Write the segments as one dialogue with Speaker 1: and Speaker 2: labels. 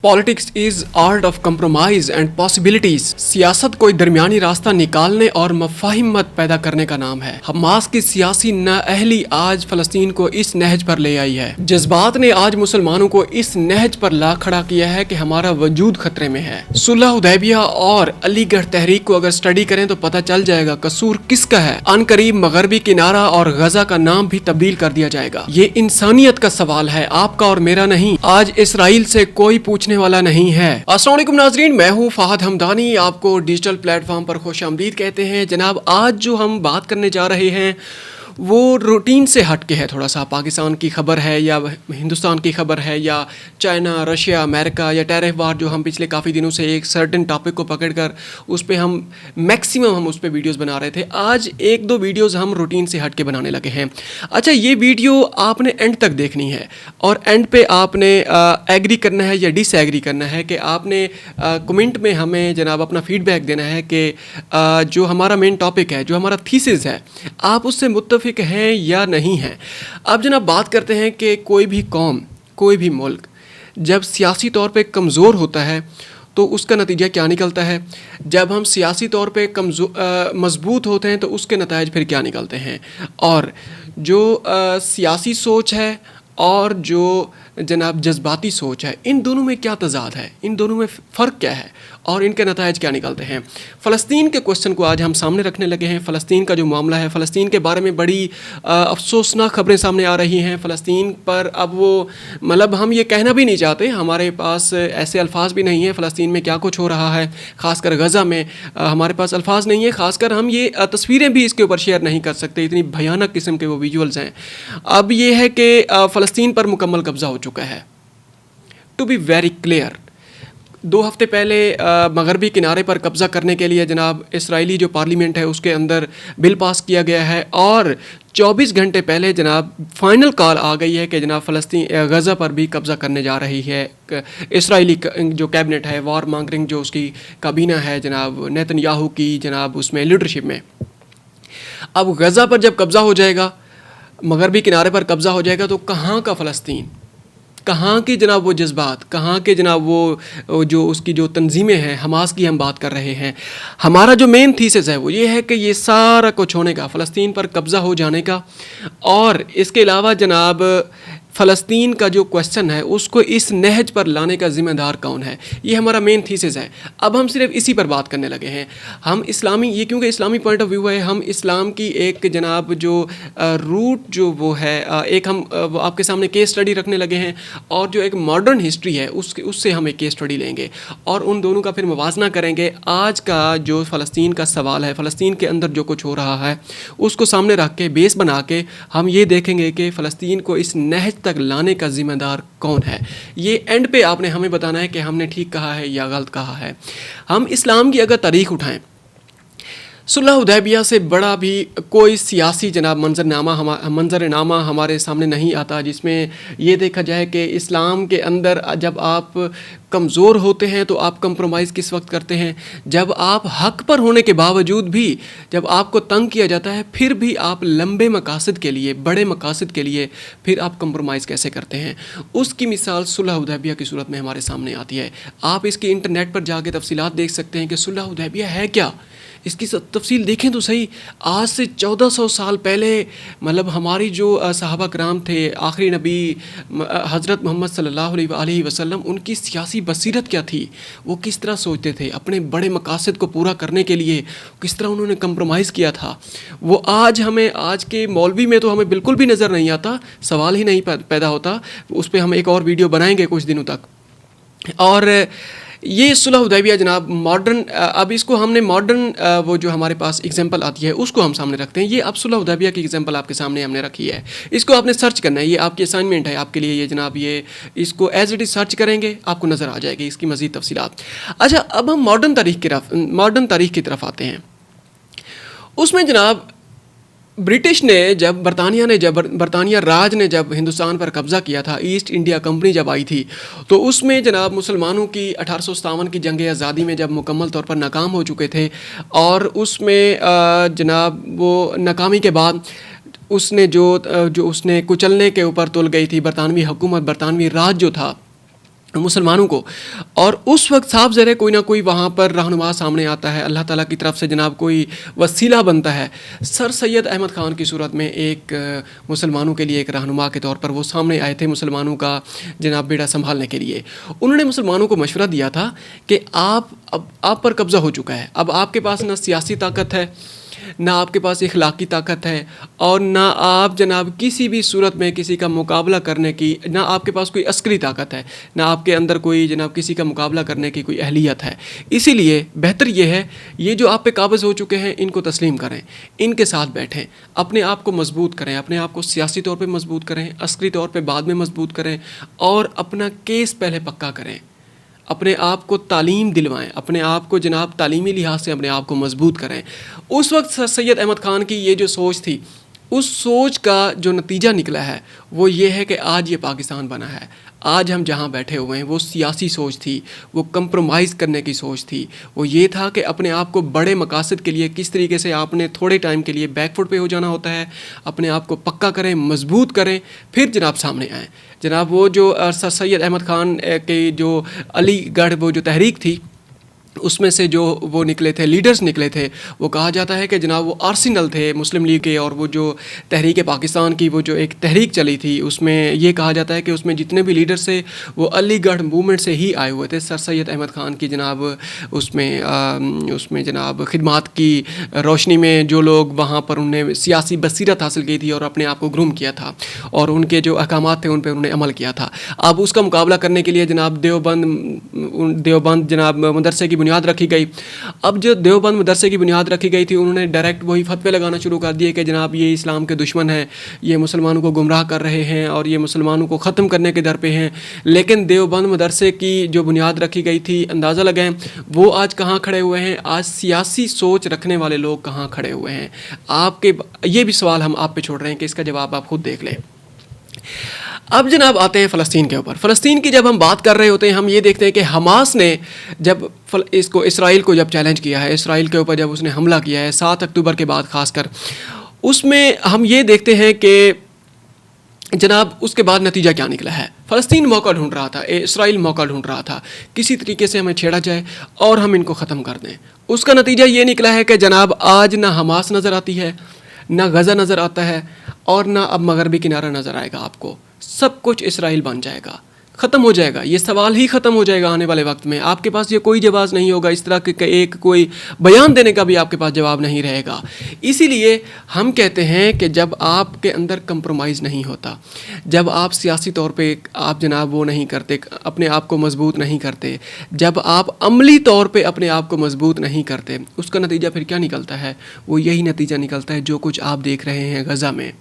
Speaker 1: Politics is art of compromise and possibilities. सियासत कोई दरमियानी रास्ता निकालने और मफाहिमत पैदा करने का नाम है। हमास की सियासी नाअहली आज फलस्तीन को इस नहज पर ले आई है। जज्बात ने आज मुसलमानों को इस नहज पर ला खड़ा किया है कि हमारा वजूद खतरे में है। सुलह हुदैबिया और अलीगढ़ तहरीक को अगर स्टडी करें तो पता चल जाएगा कसूर किसका है। अनकरीब मगरबी किनारा और गजा का नाम भी तब्दील कर दिया जाएगा। ये इंसानियत का सवाल है, आपका और मेरा नहीं। आज इसराइल से कोई पूछने वाला नहीं है। अस्सलाम वालेकुम नाज़रीन, मैं हूं फहद हमदानी, आपको डिजिटल प्लेटफॉर्म पर खुशामदीद कहते हैं। जनाब, आज जो हम बात करने जा रहे हैं वो रूटीन से हट के है। थोड़ा सा पाकिस्तान की खबर है या हिंदुस्तान की खबर है या चाइना, रशिया, अमेरिका या टैरिफ वार, जो हम पिछले काफ़ी दिनों से एक सर्टेन टॉपिक को पकड़कर उस पर हम मैक्सिमम उस पर वीडियोस बना रहे थे। आज एक दो वीडियोस हम रूटीन से हट के बनाने लगे हैं। अच्छा, ये वीडियो आपने एंड तक देखनी है और एंड पे आपने एग्री करना है या डिसएग्री करना है कि आपने कमेंट में हमें जनाब अपना फीडबैक देना है कि जो हमारा मेन टॉपिक है, जो हमारा थीसिस है, आप उससे मुत्तफिक हैं या नहीं हैं। अब जनाब बात करते हैं कि कोई भी कौम, कोई भी मुल्क जब सियासी तौर पे कमज़ोर होता है तो उसका नतीजा क्या निकलता है। जब हम सियासी तौर पे मजबूत होते हैं तो उसके नताइज फिर क्या निकलते हैं। और जो सियासी सोच है और जो जनाब जज्बाती सोच है, इन दोनों में क्या तज़ाद है, इन दोनों में फ़र्क क्या है और इनके नताइज क्या निकलते हैं। फ़लस्तीन के क्वेश्चन को आज हम सामने रखने लगे हैं। फ़लस्तीन का जो मामला है, फ़लस्तीन के बारे में बड़ी अफसोसनाक खबरें सामने आ रही हैं। फ़लस्तीन पर अब वो मतलब हम ये कहना भी नहीं चाहते, हमारे पास ऐसे अल्फाज भी नहीं हैं। फ़लस्तीन में क्या कुछ हो रहा है, ख़ासकर गज़ा में हमारे पास अल्फाज नहीं है। ख़ासकर हम ये तस्वीरें भी इसके ऊपर शेयर नहीं कर सकते, इतनी भयानक किस्म के वो विजुअल्स हैं। अब ये है कि फ़लस्तीन पर मुकम्मल कब्ज़ा हो चुका है। टू बी वेरी क्लियर, 2 हफ्ते पहले मगरबी किनारे पर कब्ज़ा करने के लिए जनाब इसराइली जो पार्लियामेंट है उसके अंदर बिल पास किया गया है और 24 घंटे पहले जनाब फाइनल कॉल आ गई है कि जनाब फ़लस्तीन गज़ा पर भी कब्ज़ा करने जा रही है इसराइली जो कैबिनेट है, वॉर मॉन्गरिंग जो उसकी काबीना है जनाब नेतन्याहू की, जनाब उसमें लीडरशिप में। अब गज़ा पर जब कब्ज़ा हो जाएगा, मगरबी किनारे पर कब्ज़ा हो जाएगा, तो कहाँ का फ़लस्तीन, कहाँ के जनाब वो जज्बात, कहाँ के जनाब वो जो उसकी जो तंजीमें हैं, हमास की हम बात कर रहे हैं। हमारा जो मेन थीसिस है वो ये है कि ये सारा कुछ होने का, फ़लस्तीन पर कब्ज़ा हो जाने का, और इसके अलावा जनाब फ़लस्तीन का जो क्वेश्चन है उसको इस नहज पर लाने का ज़िम्मेदार कौन है, ये हमारा मेन थीसिस है। अब हम सिर्फ इसी पर बात करने लगे हैं। हम इस्लामी, ये क्योंकि इस्लामी पॉइंट ऑफ व्यू है, हम इस्लाम की एक जनाब जो रूट जो वो है, एक हम आपके सामने केस स्टडी रखने लगे हैं और जो एक मॉडर्न हिस्ट्री है उससे हम एक केस स्टडी लेंगे और उन दोनों का फिर मुवाजना करेंगे। आज का जो फ़लस्तीन का सवाल है, फ़लस्तीन के अंदर जो कुछ हो रहा है, उसको सामने रख के बेस बना के हम ये देखेंगे कि फ़लस्तीन को इस नहज तक लाने का ज़िम्मेदार कौन है। ये एंड पे आपने हमें बताना है कि हमने ठीक कहा है या गलत कहा है। हम इस्लाम की अगर तारीख़ उठाएं, सुलह हुदैबिया से बड़ा भी कोई सियासी जनाब मंजरनामा हमारे सामने नहीं आता जिसमें ये देखा जाए कि इस्लाम के अंदर जब आप कमज़ोर होते हैं तो आप कंप्रोमाइज़ किस वक्त करते हैं। जब आप हक़ पर होने के बावजूद भी जब आपको तंग किया जाता है, फिर भी आप लंबे मकासद के लिए, बड़े मकासद के लिए फिर आप कंप्रोमाइज़ कैसे करते हैं। उसकी मिसाल सुलह हुदैबिया की सूरत में हमारे सामने आती है। आप इसकी इंटरनेट पर जाके तफसीलात देख सकते हैं कि सुलह हुदैबिया है क्या, इसकी तफसील देखें तो सही। आज से 1400 साल पहले मतलब हमारी जो सहाबा कराम थे, आखिरी नबी हज़रत मोहम्मद सल्लल्लाहु अलैहि वसल्लम, उनकी सियासी बसीरत क्या थी, वो किस तरह सोचते थे, अपने बड़े मकासद को पूरा करने के लिए किस तरह उन्होंने कंप्रोमाइज़ किया था, वो आज हमें, आज के मौलवी में तो हमें बिल्कुल भी नज़र नहीं आता, सवाल ही नहीं पैदा होता। उस पर हम एक और वीडियो बनाएंगे कुछ दिनों तक। और ये सुलह हुदैबिया जनाब मॉडर्न, अब इसको हमने मॉडर्न वो जो हमारे पास एग्जांपल आती है उसको हम सामने रखते हैं। ये अब सुलह हुदैबिया की एग्जांपल आपके सामने हमने रखी है, इसको आपने सर्च करना है, ये आपकी असाइनमेंट है आपके लिए। ये जनाब ये इसको एज इट इज़ सर्च करेंगे, आपको नज़र आ जाएगी इसकी मज़ीद तफसीलात। अच्छा, अब हम मॉडर्न तारीख़ की तरफ आते हैं। उसमें जनाब बरतानिया राज ने जब हिंदुस्तान पर कब्ज़ा किया था, ईस्ट इंडिया कंपनी जब आई थी, तो उसमें जनाब मुसलमानों की 1857 की जंग आज़ादी में जब मुकम्मल तौर पर नाकाम हो चुके थे और उसमें जनाब वो नाकामी के बाद उसने जो उसने कुचलने के ऊपर तुल गई थी बरतानवी हुकूमत, बरतानवी राज जो था, مسلمانوں کو. اور اس وقت صاف ظاہر ہے کوئی نہ کوئی وہاں پر رہنما سامنے آتا ہے, اللہ تعالیٰ کی طرف سے جناب کوئی وسیلہ بنتا ہے. سر سید احمد خان کی صورت میں ایک مسلمانوں کے لیے ایک رہنما کے طور پر وہ سامنے آئے تھے مسلمانوں کا جناب بیڑا سنبھالنے کے لیے. انہوں نے مسلمانوں کو مشورہ دیا تھا کہ آپ پر قبضہ ہو چکا ہے, اب آپ کے پاس نہ سیاسی طاقت ہے, نہ آپ کے پاس اخلاقی طاقت ہے, اور نہ آپ جناب کسی بھی صورت میں کسی کا مقابلہ کرنے کی, نہ آپ کے پاس کوئی عسکری طاقت ہے, نہ آپ کے اندر کوئی جناب کسی کا مقابلہ کرنے کی کوئی اہلیت ہے. اسی لیے بہتر یہ ہے یہ جو آپ پہ قابض ہو چکے ہیں ان کو تسلیم کریں, ان کے ساتھ بیٹھیں, اپنے آپ کو مضبوط کریں, اپنے آپ کو سیاسی طور پہ مضبوط کریں, عسکری طور پہ بعد میں مضبوط کریں, اور اپنا کیس پہلے پکا کریں, اپنے آپ کو تعلیم دلوائیں, اپنے آپ کو جناب تعلیمی لحاظ سے اپنے آپ کو مضبوط کریں. اس وقت سر سید احمد خان کی یہ جو سوچ تھی, اس سوچ کا جو نتیجہ نکلا ہے وہ یہ ہے کہ آج یہ پاکستان بنا ہے. آج ہم جہاں بیٹھے ہوئے ہیں وہ سیاسی سوچ تھی, وہ کمپرومائز کرنے کی سوچ تھی, وہ یہ تھا کہ اپنے آپ کو بڑے مقاصد کے لیے کس طریقے سے آپ نے تھوڑے ٹائم کے لیے بیک فٹ پہ ہو جانا ہوتا ہے, اپنے آپ کو پکا کریں, مضبوط کریں, پھر جناب سامنے آئیں. جناب وہ جو سر سید احمد خان کے جو علی گڑھ وہ جو تحریک تھی اس میں سے جو وہ نکلے تھے, لیڈرز نکلے تھے, وہ کہا جاتا ہے کہ جناب وہ آرسنل تھے مسلم لیگ کے, اور وہ جو تحریک پاکستان کی وہ جو ایک تحریک چلی تھی اس میں یہ کہا جاتا ہے کہ اس میں جتنے بھی لیڈرز تھے وہ علی گڑھ موومنٹ سے ہی آئے ہوئے تھے. سر سید احمد خان کی جناب اس میں جناب خدمات کی روشنی میں جو لوگ وہاں پر انہوں نے سیاسی بصیرت حاصل کی تھی اور اپنے آپ کو گروم کیا تھا, اور ان کے جو احکامات تھے ان پہ انہوں نے عمل کیا تھا. اب اس کا مقابلہ کرنے کے لیے جناب دیوبند جناب مدرسے کی بنیاد رکھی گئی. اب جو دیوبند مدرسے کی بنیاد رکھی گئی تھی انہوں نے ڈائریکٹ وہی فتوے لگانا شروع کر دیے کہ جناب یہ اسلام کے دشمن ہیں, یہ مسلمانوں کو گمراہ کر رہے ہیں, اور یہ مسلمانوں کو ختم کرنے کے در پہ ہیں. لیکن دیوبند مدرسے کی جو بنیاد رکھی گئی تھی, اندازہ لگائیں وہ آج کہاں کھڑے ہوئے ہیں, آج سیاسی سوچ رکھنے والے لوگ کہاں کھڑے ہوئے ہیں. آپ کے یہ بھی سوال ہم آپ پہ چھوڑ رہے ہیں کہ اس کا جواب آپ خود دیکھ لیں. اب جناب آتے ہیں فلسطین کے اوپر. فلسطین کی جب ہم بات کر رہے ہوتے ہیں ہم یہ دیکھتے ہیں کہ حماس نے جب اسرائیل کو جب چیلنج کیا ہے, اسرائیل کے اوپر جب اس نے حملہ کیا ہے 7 اکتوبر کے بعد خاص کر, اس میں ہم یہ دیکھتے ہیں کہ جناب اس کے بعد نتیجہ کیا نکلا ہے. فلسطین موقع ڈھونڈ رہا تھا, اسرائیل موقع ڈھونڈ رہا تھا کسی طریقے سے ہمیں چھیڑا جائے اور ہم ان کو ختم کر دیں. اس کا نتیجہ یہ نکلا ہے کہ جناب آج نہ حماس نظر آتی ہے, نہ غزہ نظر آتا ہے, اور نہ اب مغربی کنارہ نظر آئے گا آپ کو. سب کچھ اسرائیل بن جائے گا, ختم ہو جائے گا, یہ سوال ہی ختم ہو جائے گا آنے والے وقت میں. آپ کے پاس یہ کوئی جواز نہیں ہوگا, اس طرح کے ایک کوئی بیان دینے کا بھی آپ کے پاس جواب نہیں رہے گا. اسی لیے ہم کہتے ہیں کہ جب آپ کے اندر کمپرومائز نہیں ہوتا, جب آپ سیاسی طور پہ آپ جناب وہ نہیں کرتے, اپنے آپ کو مضبوط نہیں کرتے, جب آپ عملی طور پہ اپنے آپ کو مضبوط نہیں کرتے, اس کا نتیجہ پھر کیا نکلتا ہے؟ وہ یہی نتیجہ نکلتا ہے جو کچھ آپ دیکھ رہے ہیں غزہ میں.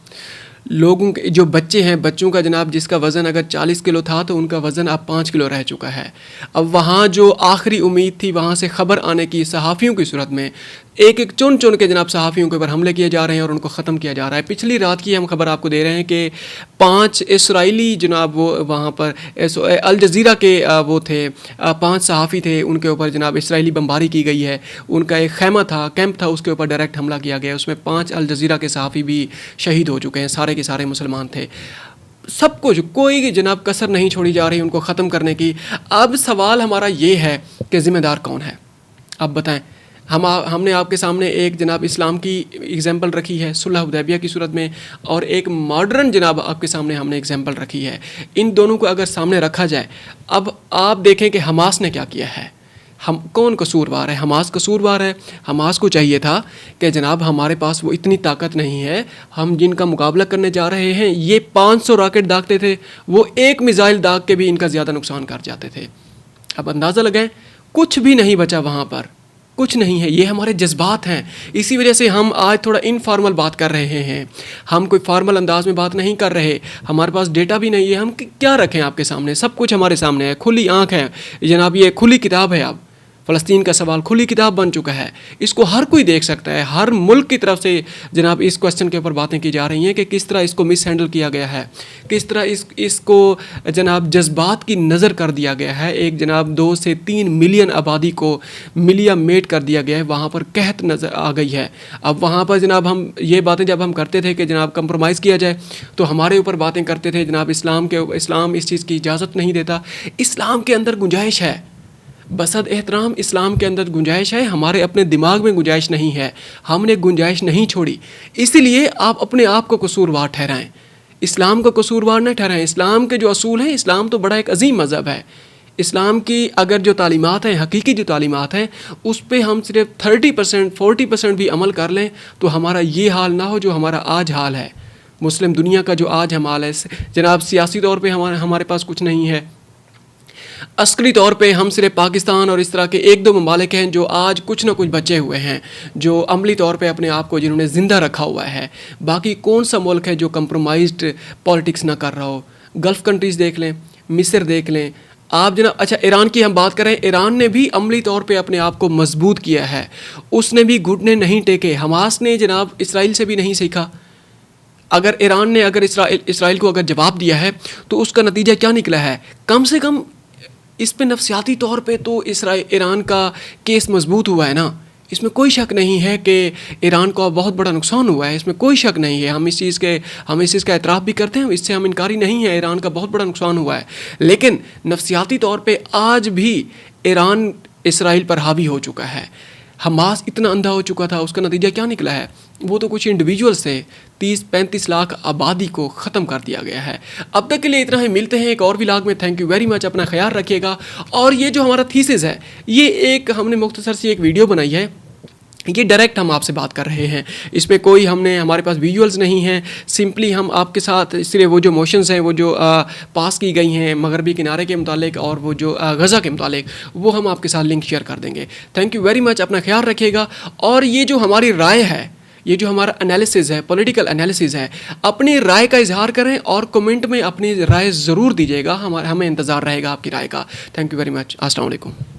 Speaker 1: لوگوں کے جو بچے ہیں, بچوں کا جناب جس کا وزن اگر 40 کلو تھا تو ان کا وزن اب 5 کلو رہ چکا ہے. اب وہاں جو آخری امید تھی وہاں سے خبر آنے کی صحافیوں کی صورت میں ایک ایک چن چن کے جناب صحافیوں کے اوپر حملے کیے جا رہے ہیں اور ان کو ختم کیا جا رہا ہے. پچھلی رات کی ہم خبر آپ کو دے رہے ہیں کہ 5 اسرائیلی جناب وہ وہاں پر الجزیرہ کے وہ تھے, 5 صحافی تھے, ان کے اوپر جناب اسرائیلی بمباری کی گئی ہے. ان کا ایک خیمہ تھا, کیمپ تھا, اس کے اوپر ڈائریکٹ حملہ کیا گیا. اس میں 5 الجزیرہ کے صحافی بھی شہید ہو چکے ہیں, سارے کے سارے مسلمان تھے. سب کچھ کوئی جناب کسر نہیں چھوڑی جا رہی ان کو ختم کرنے کی. اب سوال ہمارا یہ ہے کہ ذمہ دار کون ہے؟ آپ بتائیں. ہم نے آپ کے سامنے ایک جناب اسلام کی ایگزامپل رکھی ہے صلح حدیبیہ کی صورت میں, اور ایک ماڈرن جناب آپ کے سامنے ہم نے ایگزامپل رکھی ہے. ان دونوں کو اگر سامنے رکھا جائے, اب آپ دیکھیں کہ حماس نے کیا کیا ہے. کون قصوروار ہے؟ حماس قصوروار ہے. حماس کو چاہیے تھا کہ جناب ہمارے پاس وہ اتنی طاقت نہیں ہے, ہم جن کا مقابلہ کرنے جا رہے ہیں یہ 500 راکٹ داغتے تھے, وہ ایک میزائل داغ کے بھی ان کا زیادہ نقصان کر جاتے تھے. اب اندازہ لگائیں, کچھ بھی نہیں بچا وہاں پر, کچھ نہیں ہے. یہ ہمارے جذبات ہیں, اسی وجہ سے ہم آج تھوڑا انفارمل بات کر رہے ہیں. ہم کوئی فارمل انداز میں بات نہیں کر رہے, ہمارے پاس ڈیٹا بھی نہیں ہے. ہم کیا رکھیں آپ کے سامنے؟ سب کچھ ہمارے سامنے ہے, کھلی آنکھ ہے جناب, یہ کھلی کتاب ہے. اب फ़लस्तीन का सवाल खुली किताब बन चुका है, इसको हर कोई देख सकता है। हर मुल्क की तरफ से जनाब इस क्वेश्चन के ऊपर बातें की जा रही हैं कि किस तरह इसको मिस हैंडल किया गया है, किस तरह इसको जनाब जज्बात की नज़र कर दिया गया है। एक जनाब 2 से 3 मिलियन आबादी को मिलिया मेट कर दिया गया है, वहाँ पर कहत नज़र आ गई है। अब वहाँ पर जनाब हम ये बातें जब हम करते थे कि जनाब कंप्रोमाइज़ किया जाए, तो हमारे ऊपर बातें करते थे जनाब इस्लाम इस चीज़ की इजाज़त नहीं देता। इस्लाम के अंदर गुंजाइश है, बसद एहतराम इस्लाम के अंदर गुंजाइश है, हमारे अपने दिमाग में गुंजाइश नहीं है, हमने गुंजाइश नहीं छोड़ी। इसीलिए आप अपने आप को कसूरवार ठहराएं, इस्लाम को कसूरवार न ठहराएं। इस्लाम के जो असूल हैं, इस्लाम तो बड़ा एक अजीम मज़हब है। इस्लाम की अगर जो तालीमात हैं, हकीकी जो तालीमात हैं, उस पर हम सिर्फ 30% 40% भी अमल कर लें तो हमारा ये हाल ना हो जो हमारा आज हाल है। मुस्लिम दुनिया का जो आज हम हाल है जनाब, सियासी तौर पे हमारे पास कुछ नहीं है, अस्करी तौर पे हम सिर्फ पाकिस्तान और इस तरह के 1-2 ममालिक हैं जो आज कुछ ना कुछ बचे हुए हैं, जो अमली तौर पे अपने आप को जिन्होंने ज़िंदा रखा हुआ है। बाकी कौन सा मुल्क है जो कंप्रोमाइज्ड पॉलिटिक्स ना कर रहा हो? गल्फ़ कंट्रीज़ देख लें, मिस्र देख लें आप जनाब। अच्छा, ईरान की हम बात करें, ईरान ने भी अमली तौर पे अपने आप को मजबूत किया है, उसने भी घुटने नहीं टेके। हमास ने जनाब इसराइल से भी नहीं सीखा। अगर ईरान ने इसराइल को अगर जवाब दिया है तो उसका नतीजा क्या निकला है? कम से कम इस पे नफसियाती तौर पे तो ईरान का केस मजबूत हुआ है ना, इसमें कोई शक नहीं है कि ईरान को बहुत बड़ा नुकसान हुआ है, इसमें कोई शक नहीं है। हम इस चीज़ का एतराफ़ भी करते हैं, इससे हम इनकारी नहीं है, ईरान का बहुत बड़ा नुकसान हुआ है। लेकिन नफसियाती तौर पे आज भी ईरान इसराइल पर हावी हो चुका है, हमास इतना अंधा हो चुका था। उसका नतीजा क्या निकला है? वो तो कुछ इंडिविजुअल्स से 30-35 लाख आबादी को ख़त्म कर दिया गया है। अब तक के लिए इतना ही, मिलते हैं एक और व्लॉग में। थैंक यू वेरी मच, अपना ख्याल रखिएगा। और ये जो हमारा थीसिस है, ये एक हमने मुख्तसर सी एक वीडियो बनाई है, ये डायरेक्ट हम आपसे बात कर रहे हैं, इसमें कोई हमारे पास विजुअल्स नहीं हैं। सिंपली हम आपके साथ सिर्फ वो जो मोशंस हैं, वो जो पास की गई हैं मगरबी किनारे के मुतालिक और वो जो गज़ा के मुतालिक, वो हम आपके साथ लिंक शेयर कर देंगे। थैंक यू वेरी मच, अपना ख्याल रखिएगा। और ये जो हमारी राय है, ये जो हमारा एनालिसिस है, पॉलिटिकल एनालिसिस है, अपनी राय का इजहार करें और कमेंट में अपनी राय ज़रूर दीजिएगा। हमें इंतज़ार रहेगा आपकी राय का। Thank you very much. अस्सलाम वालेकुम।